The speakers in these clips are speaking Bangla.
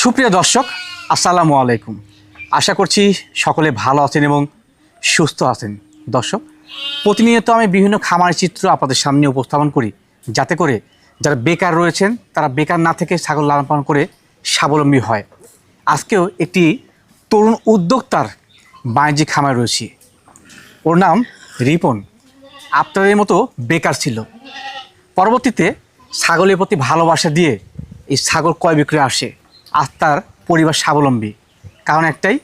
সুপ্রিয় দর্শক, আসসালামু আলাইকুম। আশা করছি সকলে ভালো আছেন এবং সুস্থ আছেন। দর্শক, প্রতিনিয়ত আমি বিভিন্ন খামারের চিত্র আপনাদের সামনে উপস্থাপন করি, যাতে করে যারা বেকার রয়েছেন তারা বেকার না থেকে ছাগল লালন পালন করে স্বাবলম্বী হয়। আজকেও একটি তরুণ উদ্যোক্তার বাণিজ্যিক খামার রয়েছে। ওর নাম রিপন। আপনাদের মতো বেকার ছিল, পরবর্তীতে ছাগলের প্রতি ভালোবাসা দিয়ে এই ছাগল ক্রয় বিক্রয় আসে। আজ তার পরিবার স্বাবলম্বী, কারণ একটাই,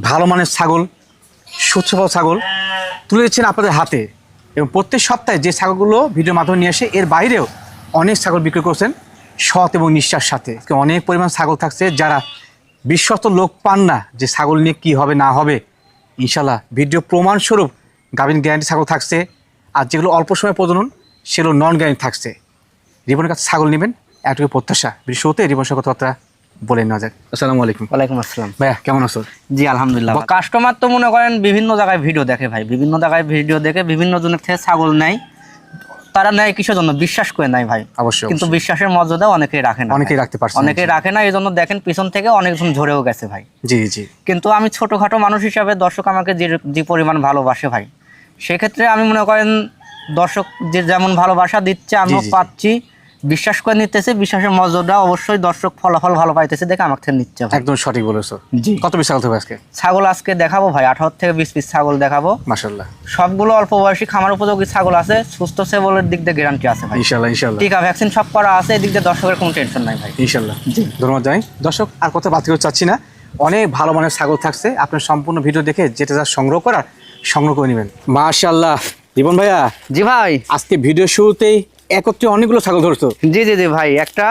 ভালো মানের ছাগল, সুস্থ ছাগল তুলে দিচ্ছেন আপনাদের হাতে। এবং প্রত্যেক সপ্তাহে যে ছাগলগুলো ভিডিওর মাধ্যমে নিয়ে আসে, এর বাইরেও অনেক ছাগল বিক্রি করছেন সৎ এবং নিষ্ঠার সাথে। অনেক পরিমাণ ছাগল থাকছে যারা বিশ্বস্ত লোক পান না যে ছাগল নিয়ে কী হবে না হবে। ইনশাল্লাহ ভিডিও প্রমাণস্বরূপ গাভিন গ্যারান্টি ছাগল থাকছে, আর যেগুলো অল্প সময় প্রজনন সেগুলো নন গ্যারান্টি থাকছে। রিপনের কাছে ছাগল নেবেন এটুকু প্রত্যাশা। শুরুতে রিপনের সাথে কথাবার্তা বলে নেওয়া যাক। আসসালামু আলাইকুম। ওয়ালাইকুম আসসালাম। ভাইয়া কেমন আছো? জি আলহামদুলিল্লাহ। কাস্টমার তো মনে করেন বিভিন্ন জায়গায় ভিডিও দেখে ভাই, বিভিন্ন জায়গায় ভিডিও দেখে বিভিন্ন জনের থেকে ছাগল নেয়। তারা নেয় কিসের জন্য? বিশ্বাস করে নেয় ভাই। অবশ্যই। কিন্তু বিশ্বাসের মর্যাদা অনেকেই রাখে না, অনেকেই রাখতে পারছে, অনেকেই রাখে না। এই জন্য দেখেন পিছন থেকে অনেকজন ঝরেও গেছে ভাই। জি জি। কিন্তু আমি ছোটখাটো মানুষ হিসাবে দর্শক আমাকে যে পরিমাণ ভালোবাসে ভাই, সেক্ষেত্রে আমি মনে করেন দর্শক যে যেমন ভালোবাসা দিচ্ছে আমিও পাচ্ছি, বিশ্বাস করে নিতেছে। বিশ্বাসের মর্যাদা অবশ্যই দর্শক ফলাফল ভালো পাইতেছে দেখে আমার থেকে নিচ্ছে। একদম সঠিক বলেছো। জি। কত পিস ছাগল থাকবে আজকে? ছাগল আজকে দেখাবো ভাই 18 থেকে 20 পিস ছাগল দেখাবো। মাশাআল্লাহ। সবগুলো অল্প বয়সী খামার উপযোগী ছাগল আছে, সুস্থ সেবলের দিক দিয়ে গ্যারান্টি আছে ভাই। ইনশাআল্লাহ ইনশাআল্লাহ। টিকা ভ্যাকসিন সব করা আছে, এদিক দিয়ে দর্শকের কোনো টেনশন নাই ভাই। ইনশাআল্লাহ। জি ধন্যবাদ জানাই। দর্শক, আর কথা বাদ করতে চাচ্ছি না, অনেক ভালো মানের ছাগল থাকছে। আপনার সম্পূর্ণ ভিডিও দেখে যেটা যা সংগ্রহ করার সংগ্রহ করে নেবেন। মাশাআল্লাহ। রিপন ভাইয়া। জি ভাই। আজকে ভিডিও শুরুতেই একত্রে অনেকগুলো ছাগল ধরছো। জি জি জি ভাই, একটা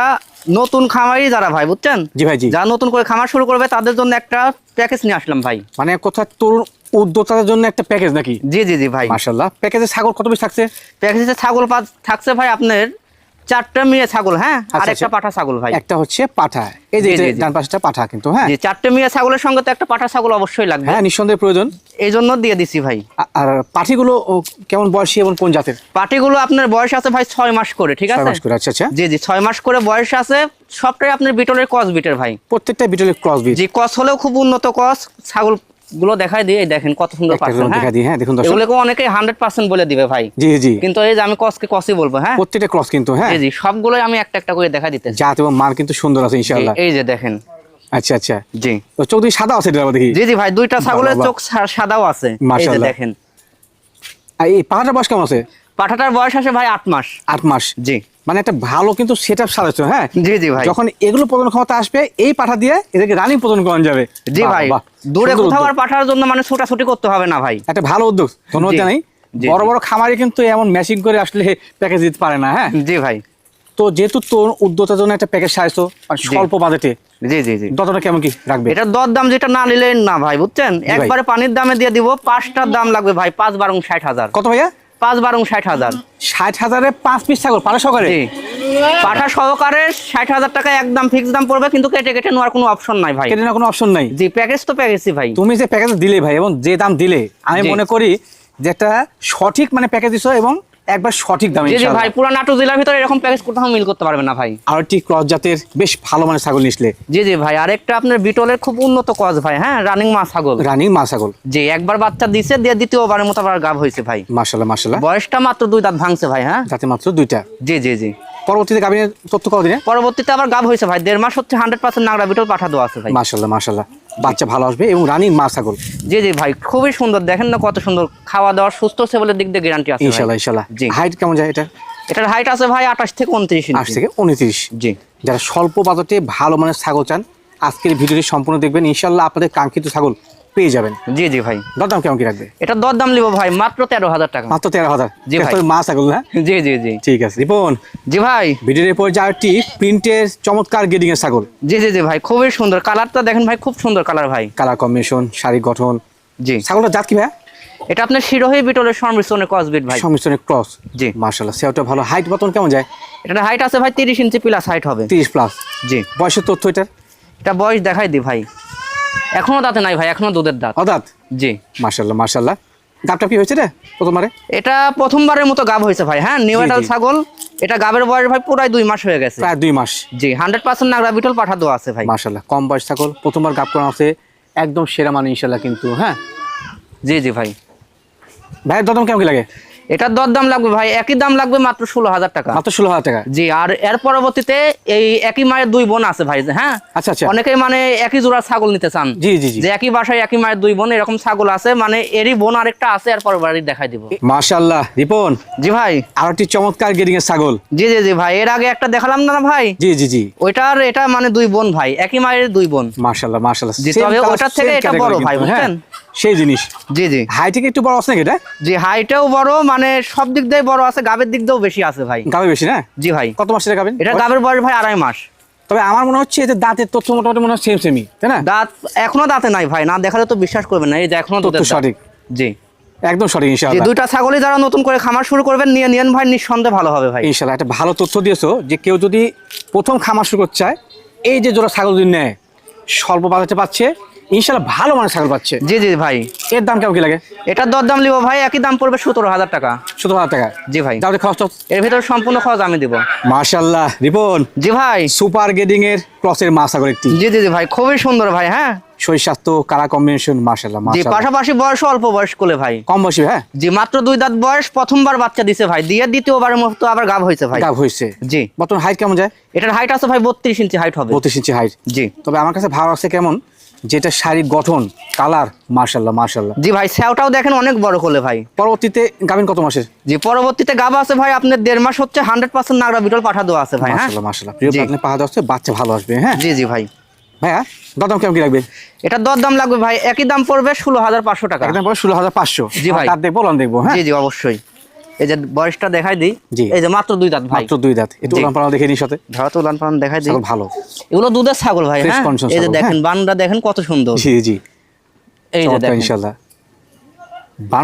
নতুন খামারি যারা ভাই বুঝছেন, জি ভাই জি, যারা নতুন করে খামার শুরু করবে তাদের জন্য একটা প্যাকেজ নিয়ে আসলাম ভাই। মানে কোথায় তরুণ উদ্যোক্তাদের জন্য একটা প্যাকেজ নাকি? জি জি জি ভাই। মাশাআল্লাহ। প্যাকেজে ছাগল কত পিস থাকছে? প্যাকেজে ছাগল থাকছে ভাই আপনার 4টা মেয়ে ছাগল, হ্যাঁ, আর একটা পাঠা ছাগল ভাই। একটা হচ্ছে পাঠা, এই যে ডান পাশটা পাঠা কিন্তু, হ্যাঁ। জি, 4টে মেয়ে ছাগলের সঙ্গে তো একটা পাঠা ছাগল অবশ্যই লাগবে। হ্যাঁ, নিঃসন্দেহে প্রয়োজন। এই জন্য দিয়ে দিছি ভাই। আর পাঠিগুলো কেমন বয়সী এবং কোন জাতের? পাটিগুলো আপনার বয়স আছে ভাই 6 মাস করে, ঠিক আছে? 6 মাস করে, আচ্ছা আচ্ছা। জি জি, 6 মাস করে বয়স আছে। সবটাই আপনার বিটলের ক্রস বিটের ভাই। প্রত্যেকটা বিটলের ক্রস বিট। জি, ক্রস হলেও খুব উন্নত ক্রস। ছাগল গুলো দেখাই দিয়ে দেখেন কত সুন্দর পাচ্ছেন। দেখা দিই, হ্যাঁ দেখুন দর্শক। এগুলোকে অনেকে 100% বলে দিবে ভাই। জি জি। কিন্তু এই যে আমি ক্রসকে ক্রসই বলবো, হ্যাঁ। প্রত্যেকটা ক্রস কিন্তু, হ্যাঁ। জি জি, সবগুলোই আমি একটা একটা করে দেখা দিতেছি। জাত এবং মান কিন্তু সুন্দর আছে ইনশাআল্লাহ। এই যে দেখেন। আচ্ছা আচ্ছা। জি। তো চোখ দুই সাদা আছে এটা দেখি। জি জি ভাই, দুইটা ছাগলের চোখ সাদাও আছে। এই যে দেখেন। আর এই পাঠাটার বয়স কেমন আছে? পাঠাটার বয়স আছে ভাই 8 মাস। 8 মাস। জি। মানে একটা ভালো কিন্তু সেটআপ সাজাচ্ছ, হ্যাঁ। জি জি ভাই। যখন এগুলো প্রজনন ক্ষমতা আসবে, এই পাঠা দিয়ে এদেরকে রানিং প্রজনন করানো যাবে। জি ভাই, দূরে কোথাও আর পাঠার জন্য মানে ছোটাছুটি করতে হবে না ভাই। একটা ভালো উদ্যোগ, ধন্যবাদ জানাই। বড় বড় খামারে কিন্তু এমন ম্যাচিং করে আসলে প্যাকেজ দিতে পারে না, হ্যাঁ। জি ভাই। তো যেহেতু তোর উদ্যোক্তার জন্য একটা প্যাকেজ সাজাইছো স্বল্প বাজেটে, জি জি জি, দরদামটা কেমন কি রাখবে? এটা দর দাম যেটা না নিলে না ভাই, বুঝছেন? একবারে পানির দামে দিয়ে দিব। 5টার দাম লাগবে ভাই 5-12 60,000। কত ভাইয়া? 5-12 60,000। 60,000-এ 5 পিস ছাগল পাঠা সহকারে? জি, পাঠা সহকারে 60,000 টাকা একদম ফিক্স দাম পড়বে, কিন্তু কেটে কেটে নেওয়ার কোনো অপশন নাই ভাই। কেটে নেওয়ার কোনো অপশন নাই? জি, প্যাকেজ তো প্যাকেজই ভাই। তুমি যে প্যাকেজ দিলে ভাই এবং যে দাম দিলে, আমি মনে করি যে একটা সঠিক মানে প্যাকেজ দিছো এবং একবার সঠিক দামে। জি জি ভাই, পুরো নাটোর জেলার ভিতরে এরকম প্যাকেজ কোথাও মিল করতে পারবে না ভাই। আর একটি ক্রস জাতের বেশ ভালো মানের ছাগল নিসলে। জি জি ভাই, আরেকটা আপনার বিটলের খুব উন্নত ক্রস ভাই, হ্যাঁ, রানিং মা ছাগল। রানিং মা ছাগল। জি, একবার বাচ্চা দিছে, দিয়ে দ্বিতীয়বারের মতো আবার গাব হয়েছে ভাই। মাশাআল্লাহ মাশাআল্লাহ। বয়সটা মাত্র 2 দাঁত ভাঙছে ভাই, হ্যাঁ। যাতে মাত্র 2টা। জি জি জি। পরবর্তীতে গাভিনের তথ্য কতদিনে? পরবর্তীতে আবার গাব হয়েছে ভাই, 1.5 মাস হচ্ছে। 100% নাগরা বিটল পাঠা দেওয়া আছে ভাই। মাশাআল্লাহ মাশাআল্লাহ। বাচ্চা ভালো আসবে এবং রানিং মা ছাগল। জি জি ভাই, খুবই সুন্দর। দেখেন না কত সুন্দর, খাওয়া দাওয়া সুস্থ সেবলের দিক দিয়ে গ্যারান্টি আছে ইনশাআল্লাহ ইনশাআল্লাহ। জি। হাইট কেমন যায় এটা? এটার হাইট আছে ভাই 28 থেকে 29 ইঞ্চি। 28 থেকে 29। জি। যারা স্বল্প বাজেটে ভালো মানের ছাগল চান, আজকের ভিডিওটি সম্পূর্ণ দেখবেন, ইনশাআল্লাহ আপনাদের কাঙ্ক্ষিত ছাগল পেয়ে যাবেন। জি জি ভাই। দরদাম কেমন কি রাখবে? এটা দর দাম লিব ভাই মাত্র 13,000 টাকা। মাত্র 13,000? জি ভাই। মা ছাগল না? জি জি জি। ঠিক আছে রিপন। জি ভাই। ভিডিওর পর যা একটি প্রিন্টের চমৎকার গেডিং এর ছাগল। জি জি জি ভাই, খুবই সুন্দর। কালারটা দেখেন ভাই, খুব সুন্দর কালার ভাই। কালার কম্বিনেশন, শারীরিক গঠন। জি। ছাগলটা জাত কি ভাই? এটা আপনার শিরোহী বিটলের সংমিশ্রণের ক্রস বিট ভাই। সংমিশ্রণের ক্রস। জি। মাশাআল্লাহ, সেটা ভালো। হাইট বর্তমান কেমন যায়? এটার হাইট আছে ভাই 30 ইঞ্চি প্লাস হাইট হবে। 30 প্লাস। জি। বয়সের তথ্য এটার? এটা বয়স দেখাই দি ভাই, এখনো দাঁতে নাই ভাই, এখনো দুধের দাঁত। অদাঁত? জি। মাশাআল্লাহ মাশাআল্লাহ। গাবটা কি হয়েছে রে প্রথমবারে? এটা প্রথমবারের মতো গাব হয়েছে ভাই। হ্যাঁ, নিউ এডাল ছাগল। এটা গাবের বয়স ভাই পুরাই 2 মাস হয়ে গেছে। প্রায় 2 মাস। জি, 100% নাগরা বিটল পাঠা দেওয়া আছে ভাই। মাশাআল্লাহ, কম বয়স ছাগল, প্রথমবার গাব করা আছে, একদম সেরা মানে ইনশাআল্লাহ কিন্তু। হ্যাঁ জি জি ভাই। ভাইয়ের দরদাম কেমন কি লাগে? এটার দর দাম লাগবে ভাই, একই দাম লাগবে মাত্র 16,000 টাকা। মাত্র 16,000 টাকা? জি। আর এর পরবর্তীতে এই একই মায়ের 2 বোন আছে ভাই। হ্যাঁ, আচ্ছা আচ্ছা। অনেকেই মানে একই জোড়ার ছাগল নিতে চান। জি জি জি। যে একই বাসায় একই মায়ের 2 বোন এরকম ছাগল আছে, মানে এরই বোন আরেকটা আছে, এর পরের বাড়ি দেখাই দিব। মাশাআল্লাহ রিপন, জি ভাই। আর একটি চমৎকার গেডিং এর ছাগল। জি জি জি ভাই, এর আগে একটা দেখালাম না ভাই? জি জি জি। ওইটার এটা মানে 2 বোন ভাই, একই মায়ের 2 বোন। মাশাআল্লাহ মাশাআল্লাহ। জি, তবে ওটার থেকে এটা বড় ভাই, বুঝছেন? সেই জিনিস। জি জি। হাইট থেকে একটু বড় আছে নাকি এটা? জি, হাইটেও বড়, মানে সব দিক দিয়ে বড় আছে, গাবের দিক দিয়েও বেশি আছে ভাই। গাবে বেশি না? জি ভাই। কত মাসের গাবেন? এটা গাবের বয়স ভাই 2.5 মাস। তবে আমার মনে হচ্ছে এদের দাঁতের তথ্য মোটামুটি মনে হয় সেম সেমই, তাই না? দাঁত এখনো দাঁতে নাই ভাই, না দেখালে তো বিশ্বাস করবেন না। এই যে এখনো তথ্য সঠিক। জি একদম সঠিক জি। ইনশাআল্লাহ। 2টা ছাগলই যারা নতুন করে খামার শুরু করবেন নিয়েন ভাই, নিঃসন্দেহে ভালো হবে ভাই। ইনশাআল্লাহ একটা ভালো তথ্য দিয়েছো যে কেউ যদি প্রথম খামার শুরু করতে চায়, এই যে জোড়া ছাগল যদি নেয় স্বল্প বাজেটে পাচ্ছে, ইনশাআল্লাহ ভালো মানের ছাগল পাচ্ছে। জি জি ভাই। এর দাম কেমন কি লাগে? এটার দরদাম লিব ভাই, একই দাম পড়বে 17,000 টাকা। 17,000 টাকা? জি ভাই। দাও খরচ। এর ভিতরে সম্পূর্ণ খরচ আমি দিব। মাশাআল্লাহ রিপন, জি ভাই। সুপার গেডিং এর ক্রসের মা ছাগল একটি। জি জি জি ভাই, খুবই সুন্দর ভাই। হ্যাঁ, শরীর স্বাস্থ্য কারা কম্বিনেশন মাশাআল্লাহ জি। মাশাআল্লাহ। পাশাপাশি বয়স অল্প বয়স কোলে ভাই, কম বয়সী? হ্যাঁ জি। মাত্র 2 দাঁত বয়স, প্রথমবার বাচ্চা দিছে ভাই, দিয়ে দ্বিতীয়বারের মতো আবার গাব হয়েছে ভাই। গাব হয়েছে। জি। বর্তমান হাইট কেমন যায়? এটার হাইট আছে ভাই 32 ইঞ্চি হাইট হবে। 32 ইঞ্চি হাইট। জি। তবে আমার কাছে ভালো আছে কেমন, যেটা শারীরিক গঠন, কালার মাশাআল্লাহ মাশাআল্লাহ। জি ভাই, স্যাওটাও দেখেন অনেক বড় কোলে ভাই। পরবর্তীতে গাবিন কত মাসের? জি, পরবর্তীতে গাব আছে ভাই আপনার 1.5 মাস হচ্ছে, 100% নাগরা বিটল পাঠা দেওয়া আছে ভাই। হ্যাঁ মাশাআল্লাহ মাশাআল্লাহ। প্রিয় জি। আপনি পাহাড় হচ্ছে বাচ্চা ভালো আসবে। হ্যাঁ জি জি ভাই। ভাইয়া দাম কেমন কি লাগবে? এটার দর দাম লাগবে ভাই, একই দাম পড়বে 16,500 টাকা। একদম পরে 16,500। জি ভাই। দাঁত দেখবো, লন দেখবো। হ্যাঁ জি জি অবশ্যই। এই যে বয়সটা দেখাই দিই। জি। এই যে মাত্র 2 দাঁত ভাই। মাত্র 2 দাঁত। একটু জি। উলান পালান দেখে নিই সাথে। ধরা তো উলান পালান দেখাই দিই। ছাগল ভালো। এগুলো দুধের ছাগল ভাই। Fresh হ্যাঁ, condition এই যে ছাগল, দেখেন হ্যাঁ। বানটা দেখেন কত সুন্দর। জি জি। এই যে চমৎকার দেখেন ইনশাআল্লাহ।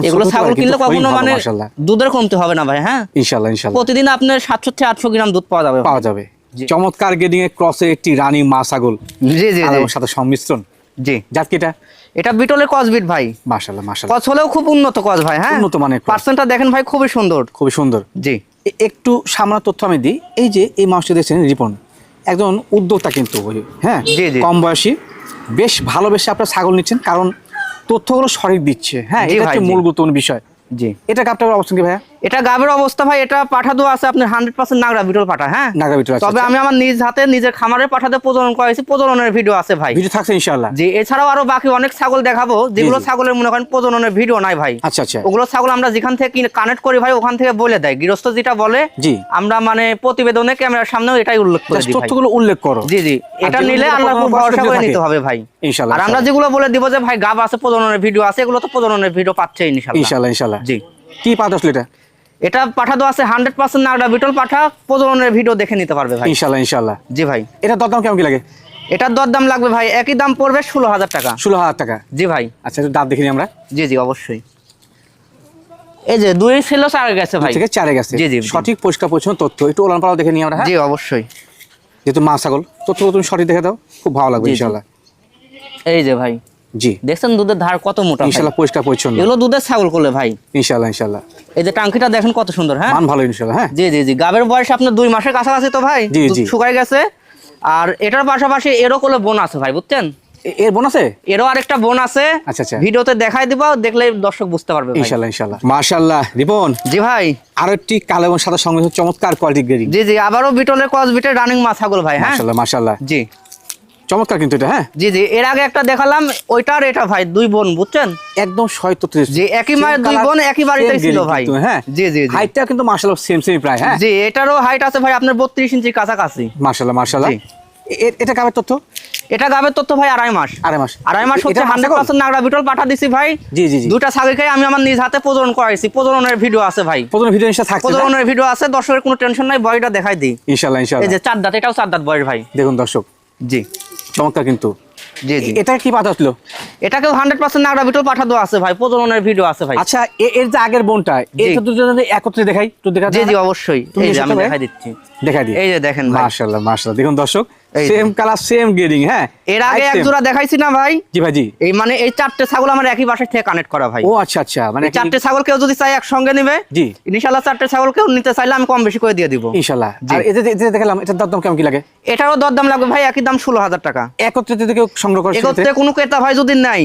এগুলো ছাগল কিনলে কখনো মানে মাশাআল্লাহ দুধের কমতে হবে না ভাই। হ্যাঁ, ইনশাআল্লাহ ইনশাআল্লাহ প্রতিদিন আপনার 700 থেকে 800 গ্রাম দুধ পাওয়া যাবে। পাওয়া যাবে। জি। চমৎকার গেডিং এর ক্রসে একটি রানী মা ছাগল, জি জি আর জি ওর সাথে সংমিশ্রণ। জি। জাত কি এটা? এটা বিটলের কস বিট ভাই। মাশাআল্লাহ মাশাআল্লাহ। কস হলেও খুব উন্নত কস ভাই। হ্যাঁ, উন্নত মানের cross। পার্সেন্টটা দেখেন ভাই, খুবই সুন্দর। খুবই সুন্দর। জি একটু সামান্য তথ্য আমি দিই। এই যে এই মানুষটি দেখছেন রিপন, একজন উদ্যোক্তা কিন্তু। হ্যাঁ জি, জি। কম বয়সী, বেশ ভালোবেসে আপনার ছাগল নিচ্ছেন, কারণ তথ্যগুলো সঠিক দিচ্ছে। হ্যাঁ জি এটা ভাই, হচ্ছে জি। মূল গুরুত্বপূর্ণ বিষয়। জি। এটা গাবটার অবস্থান কি ভাইয়া? এটা গাবের অবস্থা ভাই, এটা পাঠা দেওয়া আছে আপনার 100% নাগরা বিটল পাঠা। হ্যাঁ, নাগরা বিটল আছে, তবে আচ্ছা। আমি আমার নিজ হাতে নিজের খামারে পাঠাতে প্রজনন করেছি, প্রজননের ভিডিও আছে ভাই। ভিডিও থাকছে ইনশাআল্লাহ। জি, এছাড়াও আরো বাকি অনেক ছাগল দেখাবো, যেগুলো জি। ছাগলের মনে করেন প্রজননের ভিডিও নাই ভাই। আচ্ছা আচ্ছা। ওগুলো ছাগল আমরা যেখান থেকে কানেক্ট করি ভাই, ওখান থেকে বলে দেয় গৃহস্থ যেটা বলে। জি। আমরা মানে প্রতিবেদনে ক্যামেরার সামনেও এটাই উল্লেখ করে দিই ভাই। তথ্যগুলো উল্লেখ করো। জি জি, আর এটা যেগুলো নিলে যেটা আল্লাহ খুব প্রজনন ভরসা করে থাকে। নিতে হবে ভাই ইনশাআল্লাহ আর আমরা যেগুলো বলে দিব যে ভাই গাব আছে, প্রজননের ভিডিও আছে, এগুলো তো প্রজননের ভিডিও পাচ্ছে ইনশাআল্লাহ। ইনশাআল্লাহ ইনশাআল্লাহ। জি। কি পাতা আসলে এটা? এটা পাঠা দেওয়া আছে 100% নাগরা বিটল পাঠা, প্রজননের ভিডিও দেখে নিতে পারবে ভাই। ইনশাআল্লাহ ইনশাআল্লাহ। জি ভাই। এটা দরদাম কেমন কি লাগে? এটার দরদাম লাগবে ভাই, একই দাম পড়বে 16,000 টাকা। 16,000 টাকা? জি ভাই। আচ্ছা একটু দাঁত দেখিনি আমরা। জি জি অবশ্যই। এই যে 2 ছিল 4 গেছে ভাই। থেকে 4 গেছে। জি জি। সঠিক পরিষ্কার পরিচ্ছন্ন তথ্য। একটু ওলান পালান দেখে নিই আমরা। হ্যাঁ জি অবশ্যই। যেহেতু মা ছাগল, তথ্যগুলো তুমি সঠিক দেখে দাও, খুব ভালো লাগবে জি, জি। ইনশাআল্লাহ। এই যে ভাই জি দেখছেন দুধের ধার কত মোটা ভাই। ইনশাআল্লাহ পরিষ্কার পরিচ্ছন্ন। এগুলো দুধের ছাগল করলে ভাই। ইনশাআল্লাহ ইনশাআল্লাহ। এই যে টাঙ্কিটা দেখেন কত সুন্দর। হ্যাঁ, মান ভালো ইনশাআল্লাহ। হ্যাঁ জি জি জি। গাবের বয়স আপনার 2 মাসের কাছাকাছি তো ভাই, জি, দুধ জি। শুকায় গেছে। আর এটার পাশাপাশি এরও কোলে বোন আছে ভাই, বুঝছেন? এর বোন আছে? এরও আরেকটা বোন আছে। আচ্ছা আচ্ছা। ভিডিওতে দেখাই দিব, দেখলে দর্শক বুঝতে পারবে ভাই। ইনশাআল্লাহ ইনশাআল্লাহ। মাশাআল্লাহ রিপন, জি ভাই। আরো একটি কালো এবং সাদা সংমিশ্রণ চমৎকার কোয়ালিটি গেডিং। জি জি, আবারও বিটলের ক্রস বিটের রানিং মা ছাগল ভাই। হ্যাঁ মাশাআল্লাহ মাশাআল্লাহ। জি চমৎকার কিন্তু এটা। হ্যাঁ জি জি, এর আগে একটা দেখালাম, ওইটার এটা ভাই 2 বোন, বুঝছেন? একদম 133। জি, একই মায়ের 2 বোন একই বাড়িতেই ছিল ভাই। হ্যাঁ জি জি জি। হাইটটা কিন্তু মাশাআল্লাহ সেম সেম প্রায়। হ্যাঁ জি, এটারও হাইট আছে ভাই আপনার 32 ইঞ্চির কাছাকাছি। মাশাআল্লাহ মাশাআল্লাহ। জি। এটা কাবের তথ্য? এটা গাবের তথ্য ভাই 2.5 মাস। 2.5 মাস। 2.5 মাস হচ্ছে 100% নাগরা বিটল পাঠা দিছি ভাই। জি জি জি। 2টা ছাগলকে আমি আমার নিজ হাতে প্রজনন করাইছি, প্রজননের ভিডিও আছে ভাই। প্রথম ভিডিও নিশ্চয় থাকছে। প্রজননের ভিডিও আছে, দর্শকের কোনো টেনশন নাই, বয়টা দেখাই দিই। ইনশাআল্লাহ এই ইনশাআল্লাহ। যে 4 দাঁত, এটাও 4 দাঁত বয়স ভাই। দেখুন দর্শক, জি চমৎকার কিন্তু। জি জি। এটা কি পাতা আসলো? এটাকেও 100% নাগরা বিটল পাঠা দেওয়া আছে ভাই, প্রজননের ভিডিও আছে ভাই। আচ্ছা এর যে আগের বোনটা, এই জি। তো দুজনে একত্রে দেখাই তো দেখা জি জি অবশ্যই। তুমি এই যে আমি এসেছো ভাই? দেখাই দিচ্ছি। দেখাই দিই। এই যে দেখেন ভাই। মাশাআল্লাহ মাশাআল্লাহ। দেখুন দর্শক, সেম কালার সেম গ্রেডিং। হ্যাঁ, এর আগে এক জোড়া দেখাইছি না ভাই? জি ভাই জি। এই মানে এই চারটে ছাগল আমার একই বাসা থেকে কানেক্ট করা ভাই। ও আচ্ছা আচ্ছা, মানে এই চারটে ছাগল কেউ যদি চাই একসঙ্গে নেবে, জি ইনশাআল্লাহ চারটে ছাগল কেউ নিতে চাইলে আমি কম বেশি করে দিয়ে দিব ইনশাআল্লাহ। জি। আর এতে এতে দেখালাম, এটার দাম কেমন কি লাগে? এটারও দরদাম লাগবে ভাই একই দাম 16,000 টাকা। একত্রে যদি কেউ সংগ্রহ করে এগোতে কোনো ক্রেতা ভাই যদি নাই,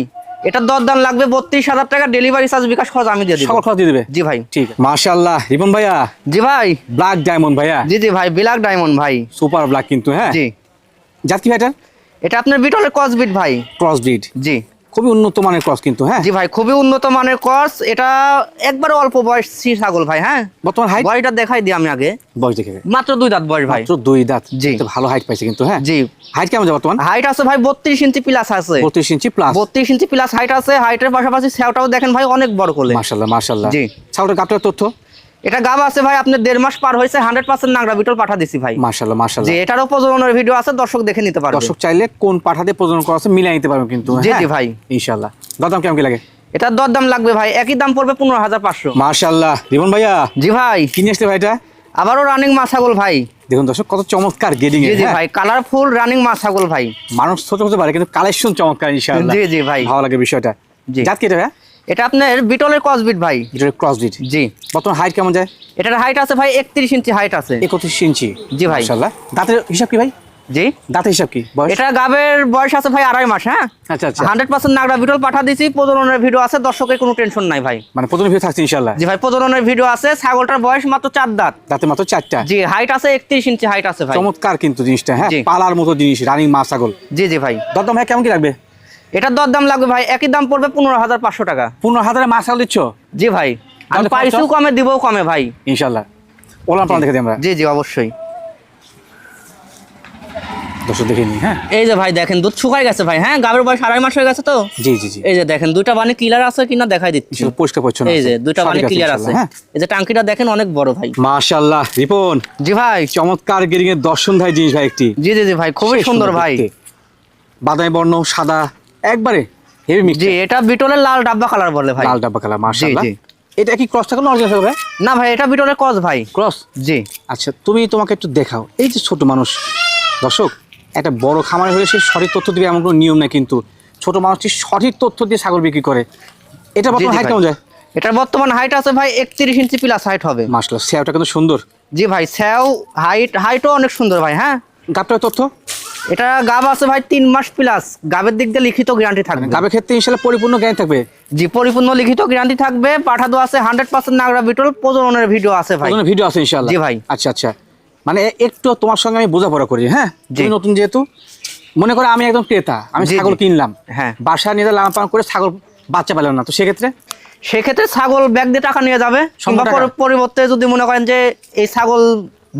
এটার দরদাম লাগবে 32,000 টাকা। ডেলিভারি চার্জ বিকাশ খরচ আমি দিয়ে দিব। সকল খরচ দিয়ে দিবে? জি ভাই। ঠিক আছে। মাশাআল্লাহ রিপন ভাইয়া, জি ভাই। ব্ল্যাক ডায়মন্ড ভাইয়া। জি জি ভাই, ব্ল্যাক ডায়মন্ড ভাই, সুপার ব্ল্যাক কিন্তু। হ্যাঁ জি। জাত কি ভাই এটা? এটা আপনার বিটলের ক্রস বিট ভাই। ক্রস ব্রিড, জি খুবই উন্নত মানের ক্রস কিন্তু। হ্যাঁ জি ভাই, খুবই উন্নত মানের ক্রস। এটা একবারে অল্প বয়সী ছাগল ভাই। হ্যাঁ, বর্তমান হাইট বয়সটা দেখাই দিই আমি আগে। বয়স দেখে মাত্র 2 দাঁত বয়স ভাই। মাত্র 2 দাঁত। জি। তো ভালো হাইট পাইছে কিন্তু। হ্যাঁ জি। হাইট কেমন যায় বর্তমান? হাইট আছে ভাই 32 ইঞ্চি প্লাস আছে। 32 ইঞ্চি প্লাস। 32 ইঞ্চি প্লাস হাইট আছে। হাইটের পাশাপাশি সেওটাও দেখেন ভাই অনেক বড় কোলে। মাশাআল্লাহ মাশাআল্লাহ। জি। ছাগলের গাবটার তথ্য? এটা গাব আছে ভাই আপনার 1.5 মাস পার হয়েছে। 100% নাংরা বিটল পাঠা দিছি ভাই। মাশাআল্লাহ যে মাশাআল্লাহ। এটারও প্রজননের ভিডিও আছে, দর্শক দেখে নিতে পারবে। দর্শক চাইলে কোন পাঠাতে প্রজনন করা আছে মিলাই নিতে পারবেন কিন্তু। জি হ্যাঁ জি ভাই। ইনশাআল্লাহ। দাম কেমন কি লাগে? এটার দরদাম লাগবে ভাই একই দাম পড়বে 15,500। মাশাআল্লাহ রিপন ভাইয়া, জি ভাই। কিনে আসলে ভাইটা আবারও রানিং মা ছাগল ভাই। দেখুন দর্শক কত চমৎকার গেডিং জি এর। জি হ্যাঁ ভাই, কালারফুল রানিং মা ছাগল ভাই। মানুষ ছোট হতে পারে কিন্তু কালেকশন চমৎকার ইনশাআল্লাহ। জি জি ভাই। ভালো লাগে বিষয়টা। জি। জাত কি এটা ভাইয়া? এটা আপনার বিটলের ক্রস বিট ভাই। এটা ক্রস ব্রিড। জি। বর্তমান হাইট কেমন যায়? এটার হাইট আছে ভাই 31 ইঞ্চি হাইট আছে। 31 ইঞ্চি। জি ভাই। মাশাআল্লাহ। দাঁতের হিসাব কি ভাই? জি। দাঁতের হিসাব কি বয়স? এটা গাবের বয়স আছে ভাই 2.5 মাস। হ্যাঁ আচ্ছা আচ্ছা, 100% নাগরা বিটল পাঠা দিছি। প্রজননের ভিডিও আছে, দর্শকের কোনো টেনশন নাই ভাই। মানে প্রথম ভিডিও থাকছে ইনশাআল্লাহ। জি ভাই, প্রজননের ভিডিও আছে। ছাগলটার বয়স মাত্র 4 দাঁত। দাঁতে মাত্র 4টা। জি, হাইট আছে 31 ইঞ্চি হাইট আছে ভাই। চমৎকার কিন্তু জিনিসটা। হ্যাঁ জি। পালার মতো জিনিস, রানিং মা ছাগল। জি জি ভাই। দাম ভাই কেমন কি লাগবে? এটার দরদাম লাগবে ভাই একই দাম পড়বে 15,500 টাকা। 15,000 মা ছাগল দিচ্ছ? জি ভাই, আমি তাহলে পাইছিও খরচা? কমে দিবও কমে ভাই। ইনশাআল্লাহ। ওলান পালান দেখে দিই আমরা। জি জি অবশ্যই। দর্শক দেখে নিই। হ্যাঁ এই যে ভাই দেখেন দুধ শুকাই গেছে ভাই। হ্যাঁ, গাবের বয়স 2.5 মাস হয়ে গেছে তো। জি জি জি। এই যে দেখেন দুইটা বানি ক্লিয়ার আছে কিনা দেখাই দিচ্ছি। ইনশাআল্লাহ পরিষ্কার পরিচ্ছন্ন এই যে আছে। দুইটা বানি সঠিক আছে ক্লিয়ার আছে। ইনশাআল্লাহ। হ্যাঁ এই যে টাঙ্কিটা দেখেন অনেক বড় ভাই। মাশাআল্লাহ রিপন, জি ভাই। চমৎকার গেরিং এর দর্শন ভাই জিনিস ভাই একটি। জি জি জি ভাই, খুবই সেই সুন্দর ভাই। দেখতে। বাদামি বর্ণ সাদা একবারে হেভি মিক্স। জি, এটা বিটলের লাল ডাব্বা কালার বলে ভাই। লাল ডাব্বা কালার মাশাআল্লাহ। জি, জি। এটা কি ক্রস থাকলো না অরিজিনাল থাকলো ভাই? না ভাই, এটা বিটলের ক্রস ভাই। ক্রস। জি। আচ্ছা তোমাকে একটু দেখাও। এই যে ছোট মানুষ, দর্শক একটা বড় খামারে হলে সে সঠিক তথ্য দিবে এমন কোনো নিয়ম নাই কিন্তু। ছোট মানুষটি সঠিক তথ্য দিয়ে ছাগল বিক্রি করে। এটা জি, বর্তমান জি হাইট ভাই। কেমন যায়? এটার বর্তমান হাইট আছে ভাই 31 ইঞ্চি প্লাস হাইট হবে। মাশাআল্লাহ, সেওটা কিন্তু সুন্দর। জি ভাই, স্যাও হাইটও অনেক সুন্দর ভাই। হ্যাঁ, গাবটার তথ্য? এটা গাব আছে ভাই 3 মাস প্লাস। গাবের দিক দিয়ে লিখিত গ্যারান্টি থাকবে। গাবের ক্ষেত্রে ইনশাআল্লাহ পরিপূর্ণ জ্ঞান থাকবে। জি, পরিপূর্ণ লিখিত গ্যারান্টি থাকবে। পাঠাদো আছে 100% নাগরা বিটল। প্রজননের ভিডিও আছে ভাই। ওখানে ভিডিও আছে ইনশাআল্লাহ। জি ভাই। আচ্ছা আচ্ছা, মানে একটু তোমার সঙ্গে আমি বোঝাপড়া করি। হ্যাঁ জি। তুমি নতুন যেহেতু, মনে করো আমি একদম ক্রেতা, আমি জি, ছাগল জি। কিনলাম। হ্যাঁ। বাসায় নিয়ে লালন পালন করে ছাগল বাচ্চা পেলাম না, তো সেক্ষেত্রে ছাগল ব্যাগ দিয়ে টাকা নিয়ে যাবে। কিংবা টাকা? পরিবর্তে যদি মনে করেন যে এই ছাগল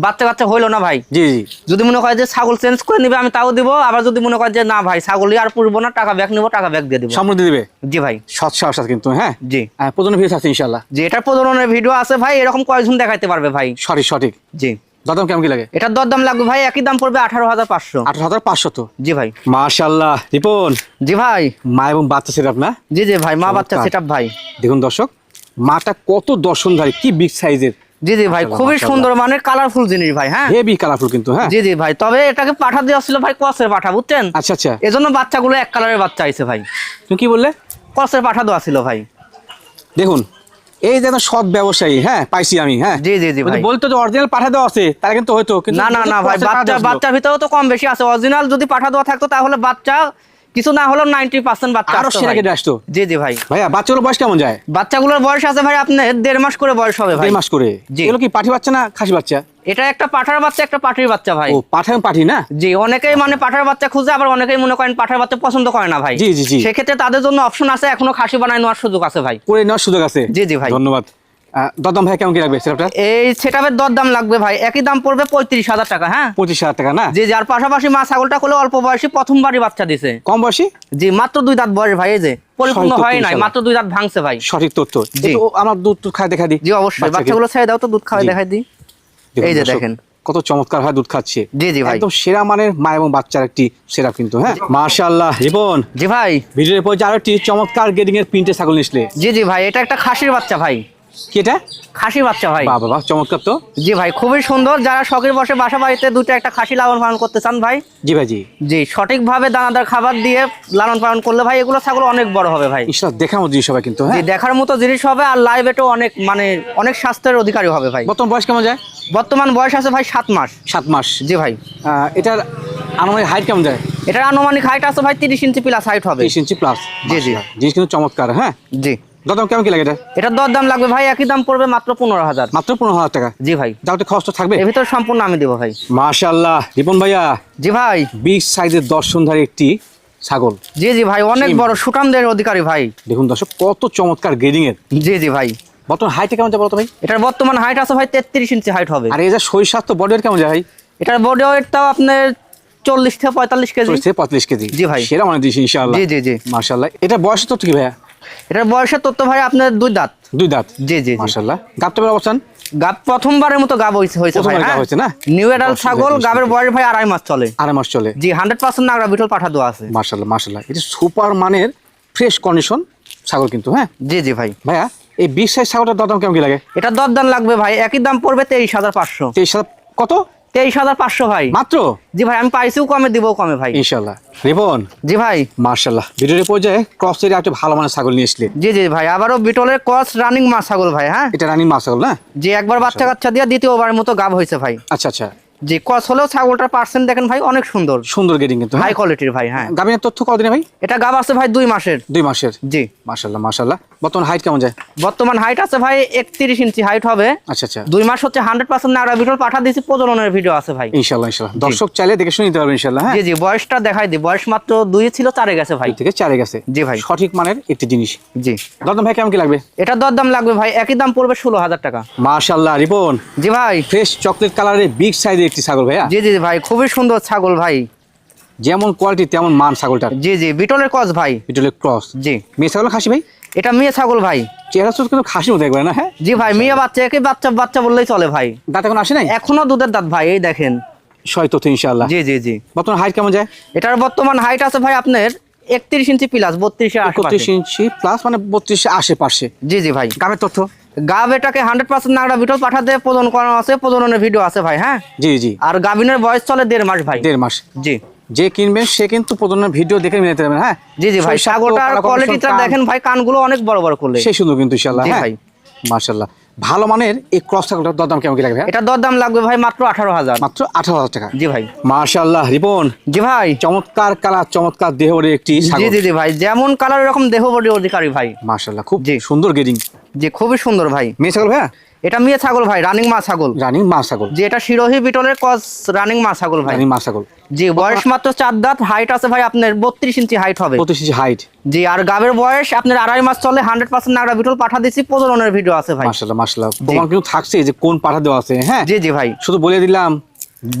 বাচ্চা হইলো না ভাই, জি জি যদি মনে করেন যে ছাগল চেঞ্জ করে নিবে আমি তাও দিব। আবার যদি মনে করেন যে না ভাই ছাগলই আর পুরবো না, টাকা ব্যাগ নিবো, টাকা ব্যাগ দিয়ে দিব। সমৃদ্ধি দিবে। জি ভাই। সৎ সাহস আছে কিন্তু। হ্যাঁ জি। প্রজনন ভিডিও আছে ইনশাআল্লাহ। যে এটা প্রজননের ভিডিও আছে ভাই, এরকম কয়েকজন দেখাইতে পারবে ভাই। সঠিক। জি। দাম কেমন কি লাগে? এটার দরদাম লাগবে ভাই একই দাম পড়বে 18,500। 18,500। জি ভাই। মাশাআল্লাহ রিপন, জি ভাই। মা এবং বাচ্চা সেটআপ না? জি জি ভাই, মা বাচ্চা চমৎকার। সেটআপ ভাই। দেখুন দর্শক, মাটা কত দর্শনধারী, কি বিগ সাইজের। জি জি ভাই, খুবই মাশাআল্লাহ। সুন্দর মানের কালারফুল জিনিস ভাই। হ্যাঁ হেভি কালারফুল কিন্তু। হ্যাঁ জি জি ভাই, তবে এটাকে পাঠা দেওয়া ছিল ভাই ক্রসের পাঠা, বুঝছেন? আচ্ছা আচ্ছা, এজন্য বাচ্চাগুলো এক কালারের বাচ্চা আইছে ভাই। তুমি কি বললে? ক্রসের পাঠা দেওয়া ছিল ভাই। দেখুন এই যে একটা সৎ ব্যবসায়ী, হ্যাঁ পাইছি আমি। হ্যাঁ জি জি জি ভাই। বলতো যে অরিজিনাল পাঠা দেওয়া আছে তারা কিন্তু হয়তো, কিন্তু না না না ভাই, বাচ্চার ভিতরেও তো কম বেশি আছে। অরিজিনাল যদি পাঠা দেওয়া থাকতো তাহলে বাচ্চা কিছু না হলেও 90% বাচ্চা আরো আসতো সেরা ভাই। কেটে আসতো। জি জি ভাই। ভাইয়া বাচ্চাগুলোর বয়স কেমন যায়? বাচ্চাগুলোর বয়স আছে ভাই আপনার 1.5 মাস করে বয়স হবে ভাই। 2 মাস করে। জি। এগুলো কি পাঠি বাচ্চা না খাসি বাচ্চা? এটা একটা পাঠার বাচ্চা, একটা পাটির বাচ্চা ভাই। ও পাঠা এবং পাঠি না? জি, অনেকেই মানে পাঠার বাচ্চা খুঁজে, আবার অনেকেই মনে করেন পাঠার বাচ্চা পছন্দ করে না ভাই। জি জি জি। সেক্ষেত্রে তাদের জন্য অপশন আছে, এখনো খাসি বানায় নেওয়ার সুযোগ আছে ভাই। করে নেওয়ার সুযোগ আছে। জি জি ভাই। ধন্যবাদ। দাম ভাই কেমন কি লাগবে সেটআপটা? এই সেটআপের দরদাম লাগবে ভাই একই দাম পড়বে 35,000 টাকা। হ্যাঁ 25,000 টাকা না? জি, যার পাশাপাশি মা ছাগলটা করলে অল্প বয়সী প্রথমবারই বাচ্চা দিছে। কম বয়সী? জি, মাত্র 2 দাঁত বয়স ভাই। এই যে পরিপূর্ণ সঠিক হয় তথ্য নাই, ইনশাআল্লাহ। মাত্র 2 দাঁত ভাঙছে ভাই। সঠিক তথ্য। জি। একটু আমার দুধ খায় দেখা দিই। জি অবশ্যই, বাচ্চাকে। বাচ্চাগুলো ছেড়ে দাও তো, দুধ খাওয়াই জি। দেখাই দিই। দেখুন এই যে দর্শক, দেখেন কত চমৎকার হয় দুধ খাচ্ছে। জি জি ভাই। একদম সেরা মানের মা এবং বাচ্চার একটি সেরা কিন্তু। হ্যাঁ মাশাআল্লাহ রিপন, জি ভাই। ভিডিওর পর আরো একটি চমৎকার গেডিং এর প্রিন্টে ছাগল নিসলে। জি জি ভাই, এটা একটা খাসির বাচ্চা ভাই। কি এটা? খাসি বাচ্চা ভাই। বাহ বাহ, চমৎকার তো। জি ভাই, খুবই সুন্দর। যারা শখের বসে বাসা বাড়িতে দুটো একটা খাসি লালন পালন করতে চান ভাই, জি ভাই জি, জি সঠিকভাবে দানাদার খাবার দিয়ে লালন পালন করলে ভাই এগুলো ছাগল অনেক বড় হবে ভাই। ইনশাআল্লাহ দেখার মতো জিনিস হবে কিন্তু। জি হ্যাঁ, দেখার মতো জিনিস হবে, আর লাইভ এটাও অনেক মানে অনেক স্বাস্থ্যের অধিকারী হবে ভাই। বর্তমান বয়স কেমন যায়? বর্তমান বয়স আছে ভাই 7 মাস। 7 মাস। জি ভাই, এটার আনুমানিক হাইট কেমন যায়? এটার আনুমানিক হাইট আছে ভাই 30 ইঞ্চি প্লাস হাইট হবে। 30 ইঞ্চি প্লাস। জি, জি। জিনিস কিন্তু চমৎকার। হ্যাঁ, জি, দাম কেমন কি লাগে এটা? এটার দর দাম লাগবে ভাই একই দাম পড়বে মাত্র 15,000। মাত্র 15,000 টাকা। জি ভাই, যাও তো খরচ তো থাকবে। এর ভিতর সম্পূর্ণ আমি দেবো ভাই। মাশাআল্লাহ রিপন ভাইয়া, জি ভাই, বিগ সাইজের দর্শনধারী একটি ছাগল। জি জি ভাই, অনেক বড় সুঠামদের অধিকারী ভাই। দেখুন দর্শক, কত চমৎকার গ্রেডিং এর। জি জি ভাই, বর্তমান হাইটে কেমন যায় বলতো ভাই? এটার বর্তমান হাইট আছে ভাই 33 ইঞ্চি হাইট হবে। আর এই যে শরীর স্বাস্থ্য বডি ওয়েট কেমন যায় ভাই? এটার বডি ওয়েট তাও আপনার 40 থেকে 45 কেজি। 45 কেজি। জি ভাই। সেরা মানে দিছি ইনশাআল্লাহ। জি জি জি, মাশাআল্লাহ। এটা বয়স তো কি ভাইয়া? এটার বয়সের তথ্য ভাই আপনার 2 দাঁত। 2 দাঁত। জি জি জি, মাশাআল্লাহ। গাবটার অবস্থান? গাব প্রথমবারের মতো গাব হয়েছে ভাই। প্রথমবার গাব হ্যাঁ? হয়েছে না? নিউ এডাল দর্শক ছাগল, দেখেন, গাবের বয়স ভাই 2.5 মাস চলে। 2.5 মাস চলে। জি 100% নাগরা বিটল পাঠা দেওয়া আছে। মাশাআল্লাহ মাশাআল্লাহ। এটা সুপার মানের ফ্রেশ কন্ডিশন ছাগল কিন্তু। হ্যাঁ জি জি ভাই, ভাইয়া, এই 20 সাইজ ছাগলটার দাম কেমন কি লাগে? এটার দর দাম লাগবে ভাই একই দাম পড়বে 23,500। 23,000 কত? 23,500 ভাই। মাত্র? জি ভাই, আমি পাইছিও কমে দিবও কমে ভাই। ইনশাআল্লাহ। রিপন, জি ভাই, মাশাআল্লাহ, ভিডিওর পর্যায়ে ক্রস এর একটা ভালো মানের ছাগল নিয়ে আসলে। জি জি ভাই, আবারও বিটলের ক্রস রানিং মা ছাগল ভাই। হ্যাঁ, এটা রানিং মা ছাগল না? জি একবার বাচ্চা কাচ্চা দিয়ে দ্বিতীয়বার মতো গাব হয়েছে ভাই। আচ্ছা আচ্ছা, জি ক্রস হলেও ছাগলটার পার্সেন্ট দেখেন ভাই অনেক সুন্দর, সুন্দর গ্রেডিং কিন্তু। হাই কোয়ালিটির ভাই। হ্যাঁ, গাবিনের তথ্য কতদিনে ভাই? এটা গাব আছে ভাই 2 মাসের। 2 মাসের। জি, মাশাআল্লাহ মাশাআল্লাহ। বর্তমান হাইট কেমন যায়? বর্তমান হাইট আছে ভাই 31 ইঞ্চি হাইট হবে। আচ্ছা আচ্ছা, 2 মাস হচ্ছে 100% নাগরা বিটল পাঠা দিয়েছি, প্রজননের ভিডিও আছে ভাই। ইনশাআল্লাহ ইনশাআল্লাহ। দর্শক চাইলে দেখে শুনে নিতে পারবেন ইনশাআল্লাহ। হ্যাঁ, জি জি, বয়সটা দেখাই দিই, বয়স মাত্র 2 ছিল, 4 গেছে ভাই। 2 থেকে 4 গেছে। জি ভাই, সঠিক মানের একটি জিনিস। জি। দরদাম ভাই কেমন কি লাগবে? এটার দর দাম লাগবে ভাই একই দাম পড়বে 16,000 টাকা। মাশাআল্লাহ রিপন, জি ভাই, ফ্রেশ চকলেট কালারের বিগ সাইজের একটি ছাগল ভাইয়া। জি জি ভাই, খুবই সুন্দর ছাগল ভাই। যেমন কোয়ালিটি তেমন মান ছাগলটার। জি জি, বিটলের ক্রস ভাই। বিটলের ক্রস। জি, মেয়ে ছাগল খাসি ভাই? এটা মেয়ে ছাগল ভাই। চেহারা তো কিন্তু খাসির মতো একবার না? হ্যাঁ জি ভাই, মেয়ে বাচ্চা, একই বাচ্চা বাচ্চা বললেই চলে ভাই। দাঁত এখন আসে নাই? এখনো দুধের দাঁত ভাই, এই দেখেন। সয় তথ্য ইনশাআল্লাহ। জি জি জি, বর্তমান হাইট কেমন যায়? এটার বর্তমান হাইট আছে ভাই আপনার 31 ইঞ্চি প্লাস, 32 এর 31 আশেপাশে। ইঞ্চি প্লাস মানে 32 এর আশেপাশে। জি জি ভাই, গাবের তথ্য? গাব এটাকে 100% নাগরা বিটল পাঠা দিয়ে প্রজন করানো আছে, প্রজননের ভিডিও আছে ভাই। হ্যাঁ, জি জি, আর গাবিনের বয়স চলে 1.5 মাস ভাই। 1.5 মাস। জি যে কিনবেন সে কিন্তু প্রজননের ভিডিও দেখে নিয়ে নিতে পারবেন। হ্যাঁ জি জি ভাই, শরীর স্বাস্থ্য, ছাগলটার কালার কোয়ালিটিটা কম্বিনেশন, দেখেন ভাই, কানগুলো অনেক বড় বড় করলে। সেই সুন্দর কিন্তু ইনশাআল্লাহ। জি হ্যাঁ ভাই, মাশাআল্লাহ। ভালো মানের এই ক্রস ছাগলটার দরদাম কেমন কি লাগবে? এটার দর দাম লাগবে ভাই মাত্র 18,000। মাত্র 18,000 টাকা। জি ভাই, মাশাআল্লাহ রিপন, জি ভাই, চমৎকার কালার, চমৎকার দেহের একটি জি ছাগল। জি জি ভাই, যেমন কালার এরকম দেহ বডি অধিকারী ভাই। মাশাআল্লাহ, খুব জি। সুন্দর গ্রেডিং। জি, খুবই সুন্দর ভাই। মেয়ে ছাগল ভাইয়া? এটা মেয়ে ছাগল ভাই, রানিং মা ছাগল। রানিং মা ছাগল। জি, এটা শিরোহী বিটলের ক্রস রানিং মা ছাগল ভাই। রানিং মা ছাগল। জি, বয়স মাত্র 4 দাঁত, হাইট আছে ভাই আপনার 32 ইঞ্চি হাইট হবে। 25 ইঞ্চি হাইট। জি, আর গাবের বয়স আপনার 2.5 মাস চলে, 100% নাগরা বিটল পাঠা দিছি, প্রজননের ভিডিও আছে ভাই। মাশাআল্লাহ মাশাআল্লাহ। প্রমাণ কিন্তু থাকছে যে কোন পাঠা দেওয়া আছে। হ্যাঁ জি জি ভাই, শুধু বলে দিলাম,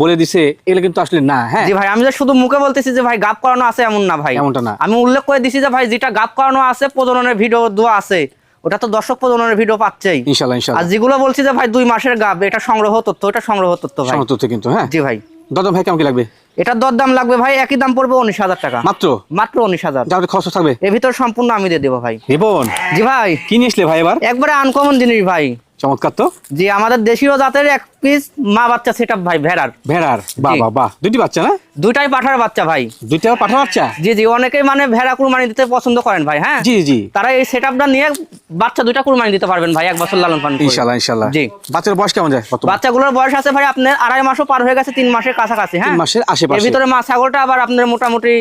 বলে দিছে, এগুলো কিন্তু আসলে না। হ্যাঁ জি ভাই, আমি যে শুধু মুখে বলতেছি যে ভাই গাব করানো আছে এমন না ভাই, এমনটা না। আমি উল্লেখ করে দিছি যে ভাই যেটা গাব করানো আছে, প্রজননের ভিডিও দেওয়া আছে, ওটা তো দর্শক প্রজননের ভিডিও পাচ্ছেই ইনশাআল্লাহ আর ইনশাআল্লাহ। যেগুলো বলছি যে ভাই 2 মাসের গাব, এটা সংগ্রহ তথ্য, এটা সংগ্রহ তথ্য ভাই। সমর্থ কিন্তু। হ্যাঁ জি ভাই, দাদা ভাই কেমন কি লাগবে? এটার দর দাম লাগবে ভাই একই দাম পড়বে 19,000 টাকা। মাত্র? মাত্র 19,000। যাতে খরচ থাকবে। এর ভিতর সম্পূর্ণ আমি দিয়ে দেবো ভাই। রিপন, জি ভাই, কি নিয়ে আসলে ভাই এবার? একবারে আনকমন জিনিস ভাই। চমৎকার তো। জি, আমাদের দেশীয় জাতের এক পিস মা বাচ্চা সেটআপ ভাই, ভেড়ার। ভেড়ার? বাহ বাহ বাহ, দুটি বাচ্চা না? দুইটাই পাঠার বাচ্চা ভাই। দুইটা পাঠা বাচ্চা? জি জি, অনেকেই মানে ভেড়া কুরবানি দিতে পছন্দ করেন ভাই। হ্যাঁ জি জি, তারা এই সেটআপটা নিয়ে বাচ্চা দুইটা কুরবানি দিতে পারবেন ভাই, 1 বছর লালন পালন করে। ইনশাআল্লাহ ইনশাআল্লাহ। জি, বাচ্চার বয়স কেমন যায়? কত? বাচ্চাগুলোর বয়স আছে ভাই আপনার 2.5 মাসও পার হয়ে গেছে, 3 মাসের কাছাকাছি। হ্যাঁ, 3 মাসের এর আশেপাশে। ভিতরে মা ছাগলটা আবার আপনার মোটামুটি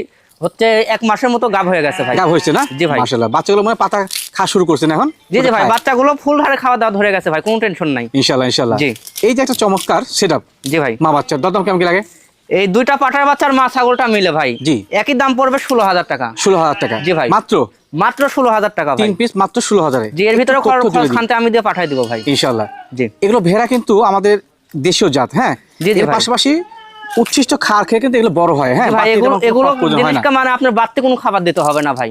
হচ্ছে 1 মাসের মতো গাব হয়ে গেছে ভাই। গাব হয়েছে না? জি ভাই, মাশাআল্লাহ। বাচ্চাগুলো মানে পাতা খাওয়া শুরু করছেন এখন? জি জি ভাই, খায়? বাচ্চাগুলো ফুল হারে খাওয়া দাওয়া ধরে গেছে ভাই, কোনো টেনশন নাই। ইনশাআল্লাহ ইনশাআল্লাহ। জি। এই যে একটা চমৎকার সেটআপ জি ভাই, মা বাচ্চার দরদাম কেমন কি লাগে? এই দুইটা পাঠার বাচ্চার মা ছাগলটা মিলে ভাই জি। একই দাম পড়বে 16,000 টাকা। 16,000 টাকা? জি ভাই, মাত্র? মাত্র 16,000 টাকা ভাই। 3 পিস মাত্র 16,000 এ? জি, এর ভিতরে তথ্য তুলে দিই। খানতে আমি দিয়ে পাঠাই দিব ভাই। ইনশাআল্লাহ। জি এগুলো ভেড়া কিন্তু আমাদের দেশীয় জাত। হ্যাঁ, জি জি এর ভাই। পাশাপাশি উচ্ছিষ্ট খাওয়ার খেয়ে কিন্তু এগুলো বড় হয়। হ্যাঁ ভাই, বাড়তি এগুলো তেমন কোনো এগুলো প্রয়োজন হয় না। জিনিসটা মানে আপনার বাড়তি কোনো খাবার দিতে হবে না ভাই।